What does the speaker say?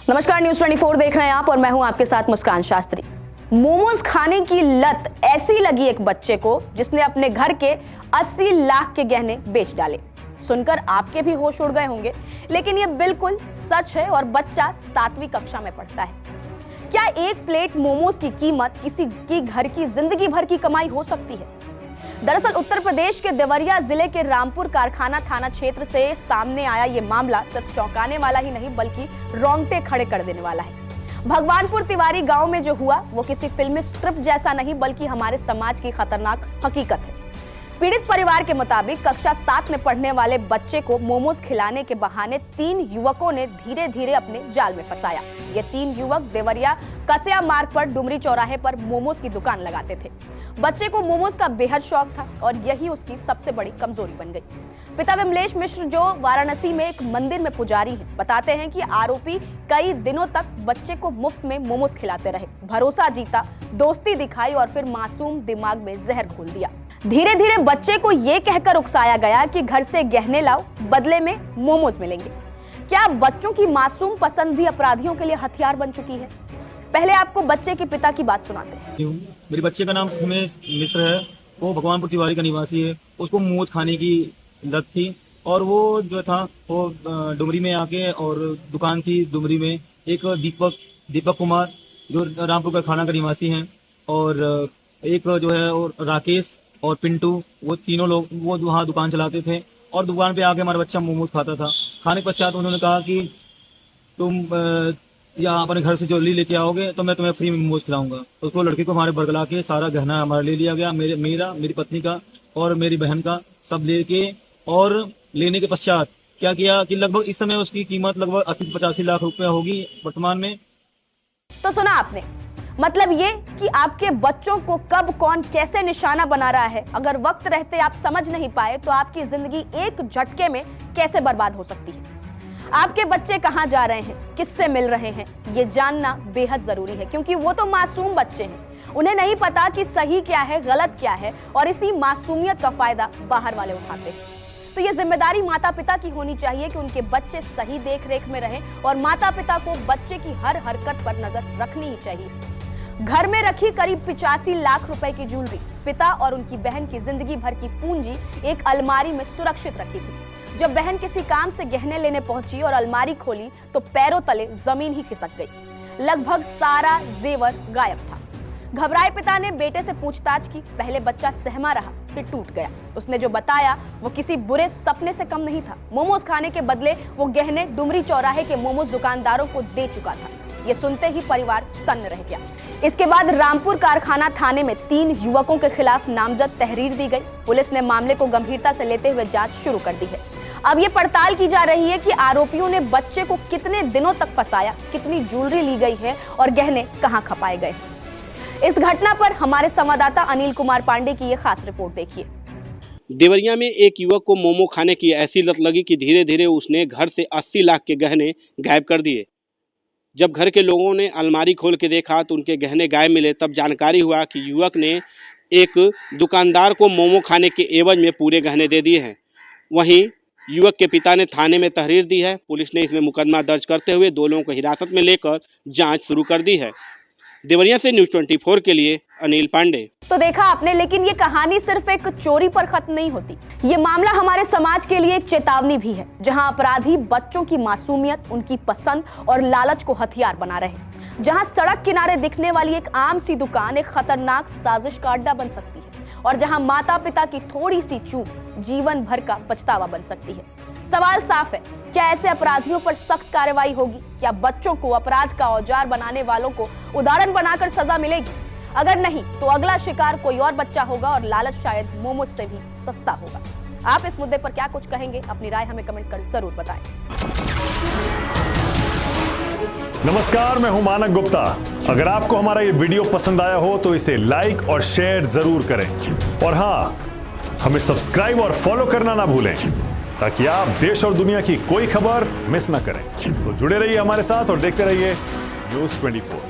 नमस्कार, न्यूज़ 24 देख रहे हैं आप और मैं हूं आपके साथ मुस्कान शास्त्री। मोमोज खाने की लत ऐसी लगी एक बच्चे को जिसने अपने घर के 80 लाख के गहने बेच डाले। सुनकर आपके भी होश उड़ गए होंगे, लेकिन यह बिल्कुल सच है और बच्चा 7वीं कक्षा में पढ़ता है। क्या एक प्लेट मोमोज की कीमत किसी की घर की जिंदगी भर की कमाई हो सकती है? दरअसल उत्तर प्रदेश के देवरिया जिले के रामपुर कारखाना थाना क्षेत्र से सामने आया ये मामला सिर्फ चौंकाने वाला ही नहीं बल्कि रोंगटे खड़े कर देने वाला है। भगवानपुर तिवारी गांव में जो हुआ वो किसी फिल्मी स्क्रिप्ट जैसा नहीं बल्कि हमारे समाज की खतरनाक हकीकत है। पीड़ित परिवार के मुताबिक कक्षा 7 में पढ़ने वाले बच्चे को मोमोज खिलाने के बहाने 3 युवकों ने धीरे धीरे अपने जाल में फंसाया। ये 3 युवक देवरिया कसिया मार्ग पर डुमरी चौराहे पर मोमोज की दुकान लगाते थे। बच्चे को मोमोज का बेहद शौक था और यही उसकी सबसे बड़ी कमजोरी बन गई। पिता विमलेश मिश्र, जो वाराणसी में एक मंदिर में पुजारी हैं, बताते हैं कि आरोपी कई दिनों तक बच्चे को मुफ्त में मोमोज खिलाते रहे, भरोसा जीता, दोस्ती दिखाई और फिर मासूम दिमाग में जहर घोल दिया। धीरे धीरे बच्चे को ये कहकर उकसाया गया कि घर से गहने लाओ, बदले में मोमोज मिलेंगे। क्या बच्चों की मासूम पसंद भी अपराधियों के लिए हथियार बन चुकी है? पहले आपको बच्चे के पिता की बात सुनाते हैं। मेरे बच्चे का नाम उमेश मिश्र है। वो भगवानपुर तिवारी का निवासी है। उसको मोमोज खाने की लत थी और वो जो था वो डुमरी में आके और दुकान थी डुमरी में। एक दीपक कुमार जो रामपुर कारखाना का निवासी हैं और एक जो है और राकेश और पिंटू, वो तीनों लोग वो वहाँ दुकान चलाते थे और दुकान पे आके हमारा बच्चा मोमोज खाता था। खाने के पश्चात उन्होंने कहा कि तुम या अपने घर से ज्वेलरी लेके आओगे तो मैं तुम्हें फ्री में मोमोज खिलाऊंगा। उसको लड़के को हमारे बरगला के सारा गहना हमारा ले लिया गया, मेरी पत्नी का और मेरी बहन का सब लेके। और लेने के पश्चात क्या किया कि लगभग इस समय उसकी कीमत लगभग 80-85 लाख रुपए होगी वर्तमान में। तो सुना आपने, मतलब ये कि आपके बच्चों को कब कौन कैसे निशाना बना रहा है, अगर वक्त रहते आप समझ नहीं पाए तो आपकी जिंदगी एक झटके में कैसे बर्बाद हो सकती है। आपके बच्चे कहां जा रहे हैं, किससे मिल रहे हैं, ये जानना बेहद जरूरी है, क्योंकि वो तो मासूम बच्चे हैं। उन्हें नहीं पता कि सही क्या है, गलत क्या है, और इसी मासूमियत का फायदा बाहर वाले उठाते हैं। तो ये जिम्मेदारी माता पिता की होनी चाहिए कि उनके बच्चे सही देख रेख में रहें और माता पिता को बच्चे की हर हरकत पर नजर रखनी ही चाहिए। घर में रखी करीब 85 लाख रुपए की ज्वेलरी पिता और उनकी बहन की जिंदगी भर की पूंजी एक अलमारी में सुरक्षित रखी थी। जब बहन किसी काम से गहने लेने पहुंची और अलमारी खोली तो पैरों तले जमीन ही खिसक गई। लगभग सारा जेवर गायब था। घबराए पिता ने बेटे से पूछताछ की। पहले बच्चा सहमा रहा, फिर टूट गया। उसने जो बताया वो किसी बुरे सपने से कम नहीं था। मोमोज खाने के बदले वो गहने डुमरी चौराहे के मोमोज दुकानदारों को दे चुका था। ये सुनते ही परिवार सन्न रह गया। इसके बाद रामपुर कारखाना थाने में 3 युवकों के खिलाफ नामजद तहरीर दी गई। पुलिस ने मामले को गंभीरता से लेते हुए जांच शुरू कर दी है। अब ये पड़ताल की जा रही है कि आरोपियों ने बच्चे को कितने दिनों तक फंसाया, कितनी ज्वेलरी ली गई है और गहने कहां खपाए गए। इस घटना पर हमारे संवाददाता अनिल कुमार पांडे की ये खास रिपोर्ट देखिए। देवरिया में एक युवक को मोमो खाने की ऐसी लत लगी कि धीरे धीरे उसने घर से 80 लाख के गहने गायब कर दिए। जब घर के लोगों ने अलमारी खोल के देखा तो उनके गहने गायब मिले। तब जानकारी हुआ कि युवक ने एक दुकानदार को मोमो खाने के एवज में पूरे गहने दे दिए हैं। वहीं युवक के पिता ने थाने में तहरीर दी है। पुलिस ने इसमें मुकदमा दर्ज करते हुए 2 लोगों को हिरासत में लेकर जांच शुरू कर दी है। देवरिया से न्यूज़ 24 के लिए अनिल पांडे। तो देखा आपने, लेकिन ये कहानी सिर्फ एक चोरी पर खत्म नहीं होती। ये मामला हमारे समाज के लिए एक चेतावनी भी है, जहां अपराधी बच्चों की मासूमियत, उनकी पसंद और लालच को हथियार बना रहे हैं। जहां सड़क किनारे दिखने वाली एक आम सी दुकान एक खतरनाक साजिश का अड्डा बन सकती है और जहां माता पिता की थोड़ी सी चूक जीवन भर का पछतावा बन सकती है। सवाल साफ है, क्या ऐसे अपराधियों पर सख्त कार्रवाई होगी? क्या बच्चों को अपराध का औजार बनाने वालों को उदाहरण बनाकर सजा मिलेगी? अगर नहीं तो अगला शिकार कोई और बच्चा होगा और लालच शायद मोमोज से भी सस्ता होगा। आप इस मुद्दे पर क्या कुछ कहेंगे? अपनी राय हमें कमेंट कर जरूर बताएं। नमस्कार, मैं हूं मानक गुप्ता। अगर आपको हमारा ये वीडियो पसंद आया हो तो इसे लाइक और शेयर जरूर करें और हाँ, हमें सब्सक्राइब और फॉलो करना ना भूलें ताकि आप देश और दुनिया की कोई खबर मिस ना करें। तो जुड़े रहिए हमारे साथ और देखते रहिए न्यूज़ 24।